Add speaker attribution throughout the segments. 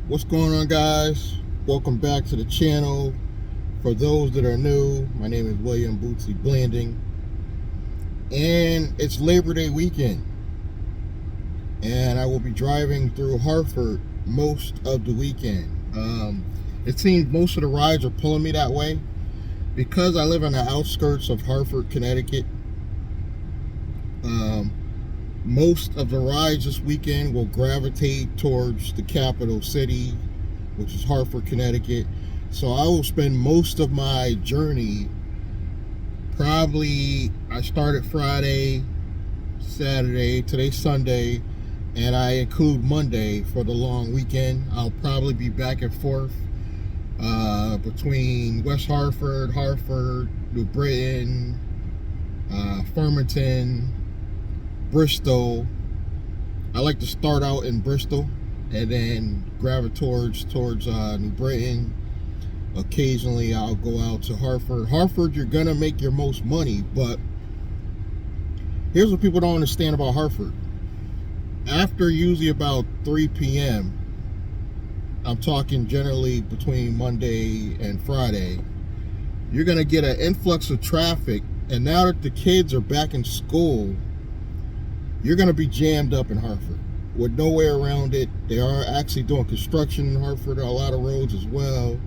Speaker 1: What's going on, guys? Welcome back to the channel. For those that are new, my name is William Bootsy Blanding, and it's Labor Day weekend, and I will be driving through Hartford most of the weekend. It seems most of the rides are pulling me that way because I live on the outskirts of Hartford, Connecticut. Most of the rides this weekend will gravitate towards the capital city, which is Hartford, Connecticut. So I will spend most of my journey, probably, I started Friday, Saturday, today's Sunday, and I include Monday for the long weekend. I'll probably be back and forth between West Hartford, New Britain, Farmington, Bristol. I like to start out in Bristol and then gravitate towards New Britain. Occasionally I'll go out to Hartford. Hartford, you're gonna make your most money, but here's what people don't understand about Hartford. After usually about 3 p.m., I'm talking generally between Monday and Friday, you're gonna get an influx of traffic, and now that the kids are back in school, you're going to be jammed up in Hartford with no way around it. They are actually doing construction in Hartford, a lot of roads as well.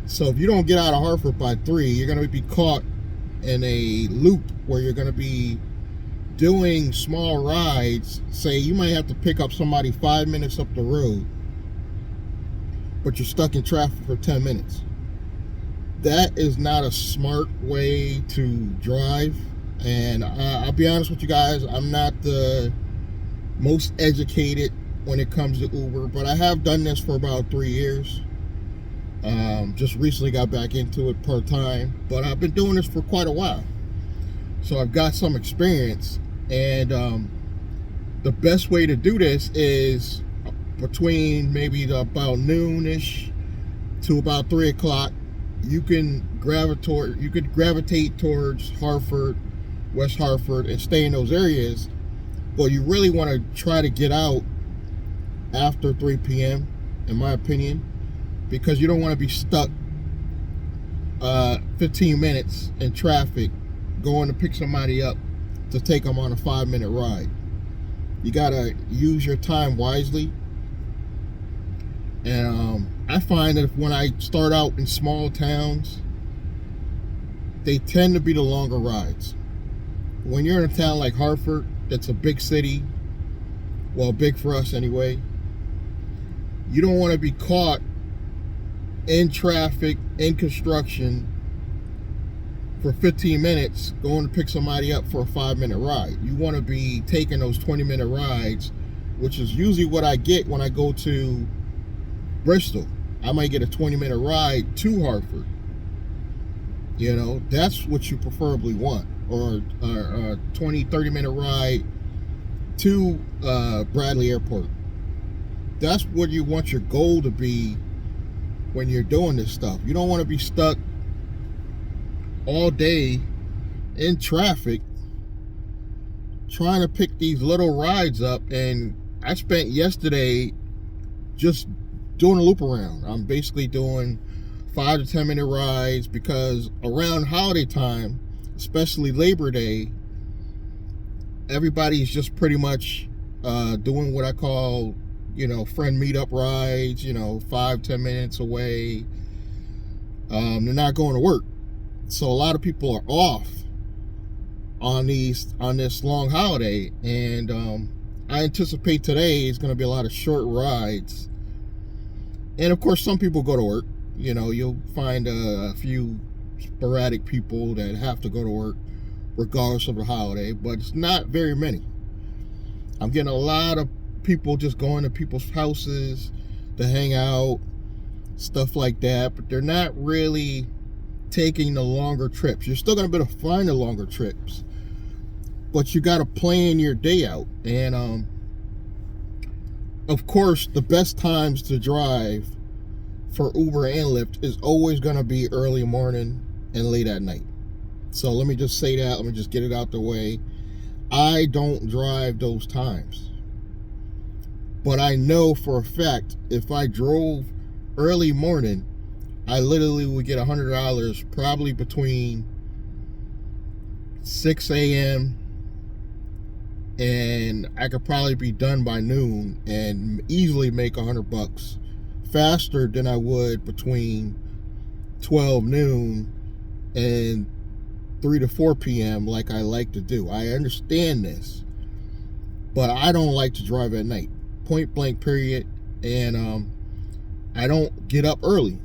Speaker 1: So if you don't get out of Hartford by 3, you're going to be caught in a loop where you're going to be doing small rides. Say you might have to pick up somebody 5 minutes up the road, but you're stuck in traffic for 10 minutes. That is not a smart way to drive. And I'll be honest with you guys, I'm not the most educated when it comes to Uber, but I have done this for about 3 years. Just recently got back into it part-time, but I've been doing this for quite a while. So I've got some experience, and the best way to do this is between maybe about noon-ish to about 3 o'clock. You can gravitate towards Hartford, West Hartford, and stay in those areas, but you really want to try to get out after 3 p.m. in my opinion, because you don't want to be stuck 15 minutes in traffic going to pick somebody up to take them on a 5-minute ride. You gotta use your time wisely, and I find that when I start out in small towns, they tend to be the longer rides. When you're in a town like Hartford, that's a big city, well, big for us anyway, you don't want to be caught in traffic, in construction, for 15 minutes going to pick somebody up for a 5-minute ride. You want to be taking those 20-minute rides, which is usually what I get when I go to Bristol. I might get a 20-minute ride to Hartford. You know, that's what you preferably want. Or a 20-30 minute ride to Bradley Airport. That's what you want your goal to be when you're doing this stuff. You don't want to be stuck all day in traffic trying to pick these little rides up. And I spent yesterday just doing a loop around. I'm basically doing 5 to 10 minute rides because around holiday time, especially Labor Day, everybody's just pretty much doing what I call, friend meetup rides, 5-10 minutes away. They're not going to work. So a lot of people are off on this long holiday, and I anticipate today is going to be a lot of short rides. And of course, some people go to work. You'll find a few sporadic people that have to go to work regardless of the holiday, but it's not very many. I'm getting a lot of people just going to people's houses to hang out, stuff like that, but they're not really taking the longer trips. You're still going to be able to find the longer trips, but you got to plan your day out. And of course, the best times to drive for Uber and Lyft is always going to be early morning and late at night. So let me just say that. Let me just get it out the way. I don't drive those times. But I know for a fact if I drove early morning, I literally would get $100 probably between 6 a.m. and I could probably be done by noon and easily make $100 faster than I would between 12 noon and 3 to 4 p.m. like I like to do. I understand this, but I don't like to drive at night, point blank period. And I don't get up early.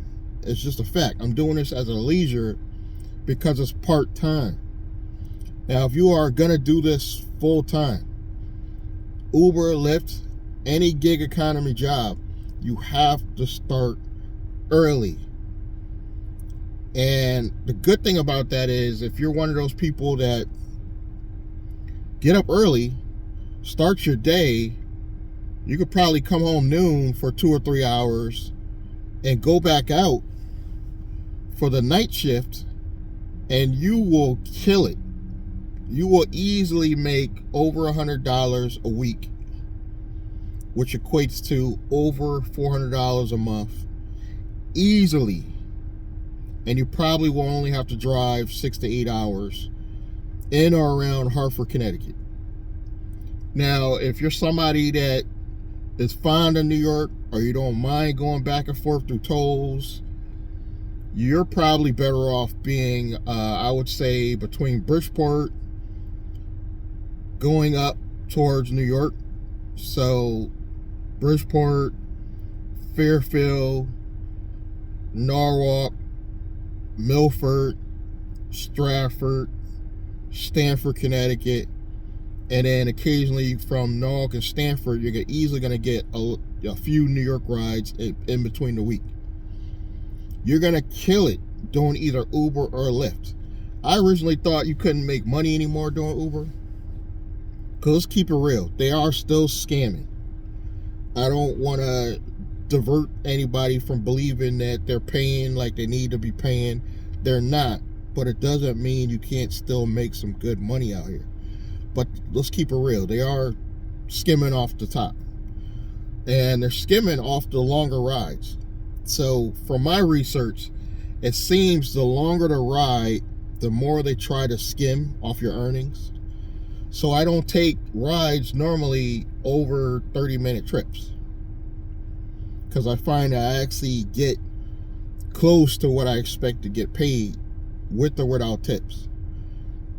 Speaker 1: It's just a fact. I'm doing this as a leisure because it's part-time. Now, if you are going to do this full-time, Uber, Lyft, any gig economy job, you have to start early. And the good thing about that is if you're one of those people that get up early, start your day, you could probably come home noon for 2 or 3 hours and go back out for the night shift, and you will kill it. You will easily make over $100 a week, which equates to over $400 a month easily. And you probably will only have to drive 6 to 8 hours in or around Hartford, Connecticut. Now, if you're somebody that is fond of New York, or you don't mind going back and forth through tolls, you're probably better off being, I would say, between Bridgeport going up towards New York. So Bridgeport, Fairfield, Norwalk, Milford, Stratford, Stamford, Connecticut, and then occasionally from Norwalk and Stamford, you're easily going to get a few New York rides in between the week. You're going to kill it doing either Uber or Lyft. I originally thought you couldn't make money anymore doing Uber, because let's keep it real, they are still scamming. I don't want to divert anybody from believing that they're paying like they need to be paying. They're not, but it doesn't mean you can't still make some good money out here. But let's keep it real, they are skimming off the top, and they're skimming off the longer rides. So from my research, it seems the longer the ride, the more they try to skim off your earnings. So I don't take rides normally over 30-minute trips, because I find that I actually get close to what I expect to get paid with or without tips.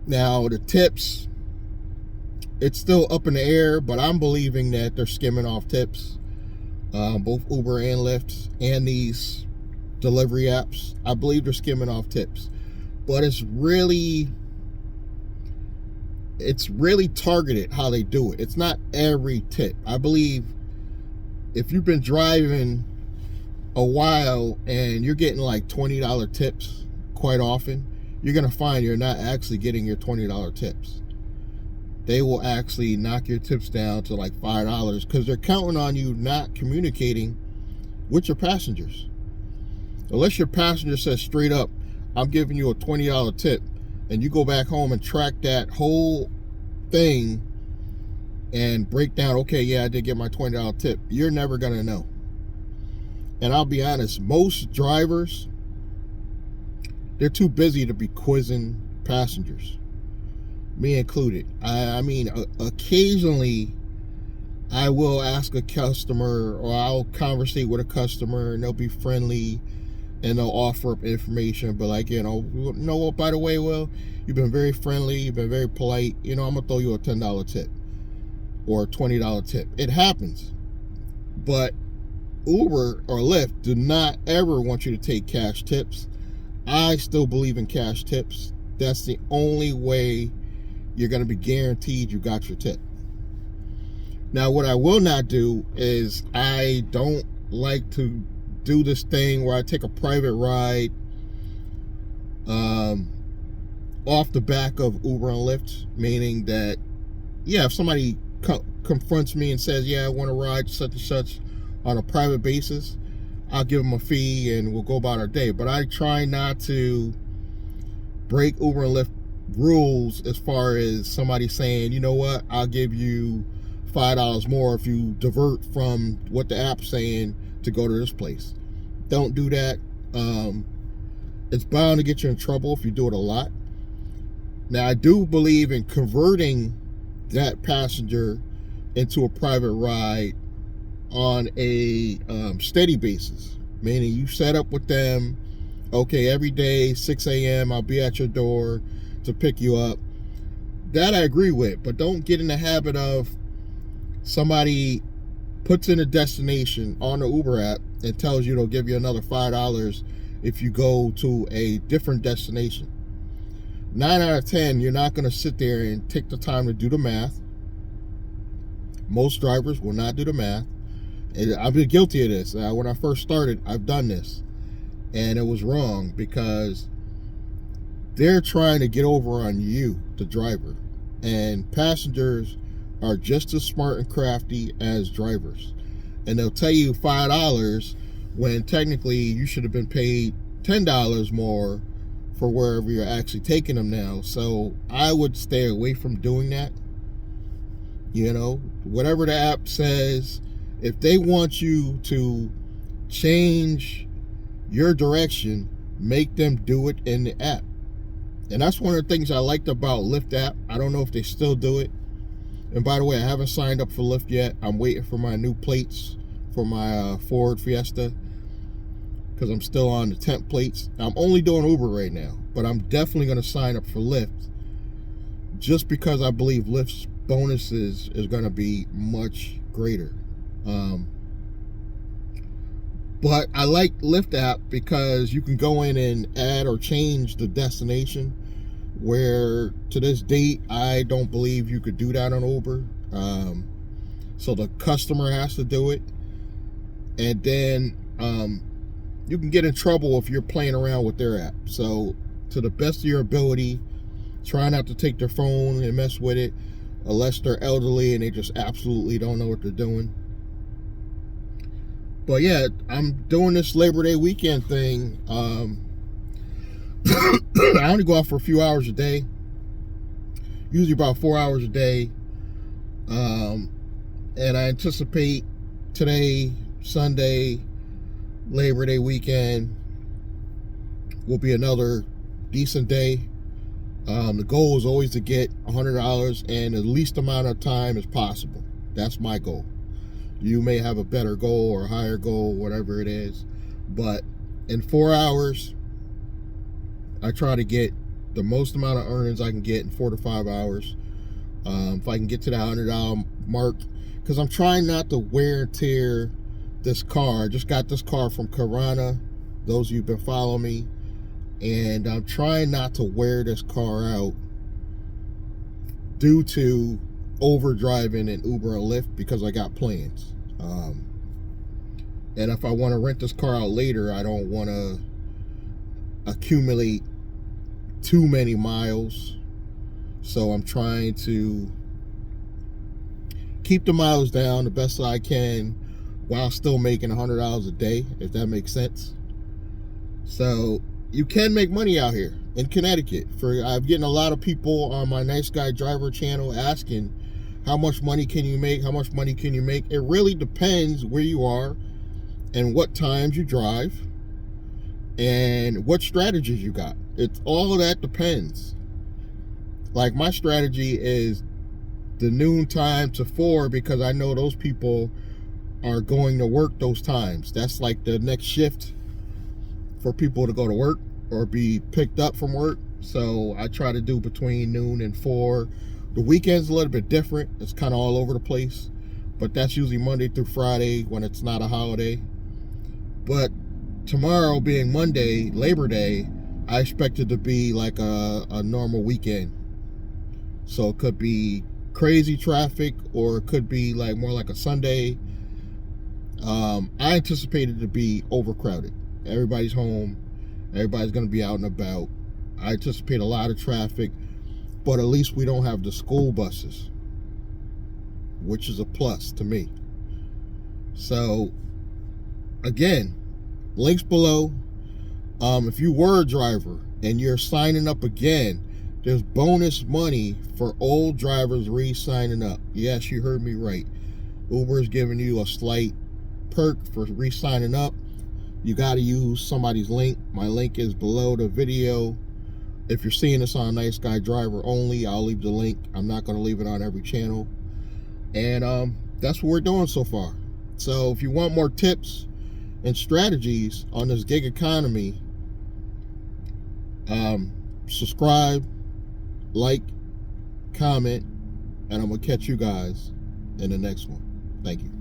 Speaker 1: Now, the tips, it's still up in the air, but I'm believing that they're skimming off tips. Both Uber and Lyft and these delivery apps, I believe they're skimming off tips. But it's really targeted how they do it. It's not every tip. I believe if you've been driving a while and you're getting like $20 tips quite often, you're going to find you're not actually getting your $20 tips. They will actually knock your tips down to like $5 because they're counting on you not communicating with your passengers. Unless your passenger says straight up, I'm giving you a $20 tip, and you go back home and track that whole thing and break down, okay, yeah, I did get my $20 tip, you're never going to know. And I'll be honest, most drivers, they're too busy to be quizzing passengers, me included. I mean, occasionally I will ask a customer, or I'll conversate with a customer, and they'll be friendly and they'll offer up information, but like, what, by the way, well, you've been very friendly, you've been very polite, I'm gonna throw you a $10 tip or a $20 tip. It happens. But Uber or Lyft do not ever want you to take cash tips. I still believe in cash tips. That's the only way you're going to be guaranteed you got your tip. Now, what I will not do is, I don't like to do this thing where I take a private ride off the back of Uber and Lyft, meaning that, yeah, if somebody confronts me and says, yeah, I want to ride such and such on a private basis, I'll give them a fee and we'll go about our day. But I try not to break Uber and Lyft rules as far as somebody saying, you know what, I'll give you $5 more if you divert from what the app's saying to go to this place. Don't do that. It's bound to get you in trouble if you do it a lot. Now, I do believe in converting that passenger into a private ride on a steady basis, meaning you set up with them, okay, every day 6 a.m. I'll be at your door to pick you up. That I agree with, but don't get in the habit of somebody puts in a destination on the Uber app and tells you they'll give you another $5 if you go to a different destination. 9 out of 10, you're not going to sit there and take the time to do the math. Most drivers will not do the math. And I've been guilty of this. When I first started, I've done this. And it was wrong because they're trying to get over on you, the driver. And passengers are just as smart and crafty as drivers. And they'll tell you $5 when technically you should have been paid $10 more for wherever you're actually taking them now. So I would stay away from doing that. You know, whatever the app says, if they want you to change your direction, make them do it in the app. And that's one of the things I liked about Lyft app. I don't know if they still do it. And by the way, I haven't signed up for Lyft yet. I'm waiting for my new plates for my Ford Fiesta because I'm still on the temp plates. I'm only doing Uber right now, but I'm definitely going to sign up for Lyft just because I believe Lyft's bonuses is going to be much greater. But I like Lyft app because you can go in and add or change the destination, where to this date I don't believe you could do that on Uber. So the customer has to do it, and then you can get in trouble if you're playing around with their app. So to the best of your ability, try not to take their phone and mess with it unless they're elderly and they just absolutely don't know what they're doing. But yeah, I'm doing this Labor Day weekend thing. I only go out for a few hours a day, usually about 4 hours a day. And I anticipate today, Sunday, Labor Day weekend, will be another decent day. The goal is always to get $100 in the least amount of time as possible. That's my goal. You may have a better goal or a higher goal, whatever it is. But in 4 hours, I try to get the most amount of earnings I can get in 4 to 5 hours. If I can get to that $100 mark, because I'm trying not to wear and tear this car. I just got this car from Carvana, those of you who've been following me. And I'm trying not to wear this car out due to overdriving in Uber and Lyft because I got plans. And if I want to rent this car out later, I don't want to accumulate too many miles. So I'm trying to keep the miles down the best I can while still making $100 a day, if that makes sense. So you can make money out here in Connecticut. I'm getting a lot of people on my Nice Guy Driver channel asking, how much money can you make? How much money can you make? It really depends where you are and what times you drive and what strategies you got. It's all of that depends. Like my strategy is the noon time to 4 because I know those people are going to work those times. That's like the next shift for people to go to work or be picked up from work. So I try to do between noon and 4. The weekend's a little bit different. It's kind of all over the place, but that's usually Monday through Friday when it's not a holiday. But tomorrow being Monday, Labor Day, I expect it to be like a normal weekend. So it could be crazy traffic or it could be like more like a Sunday. I anticipate it to be overcrowded. Everybody's home. Everybody's going to be out and about. I anticipate a lot of traffic, but at least we don't have the school buses, which is a plus to me. So again, links below. If you were a driver and you're signing up again, There's bonus money for old drivers re-signing up. Yes, you heard me right. Uber is giving you a slight perk for re-signing up. You got to use somebody's link. My link is below the video. If you're seeing this on Nice Guy Driver only, I'll leave the link. I'm not going to leave it on every channel. And that's what we're doing so far. So if you want more tips and strategies on this gig economy, subscribe, like, comment, and I'm going to catch you guys in the next one. Thank you.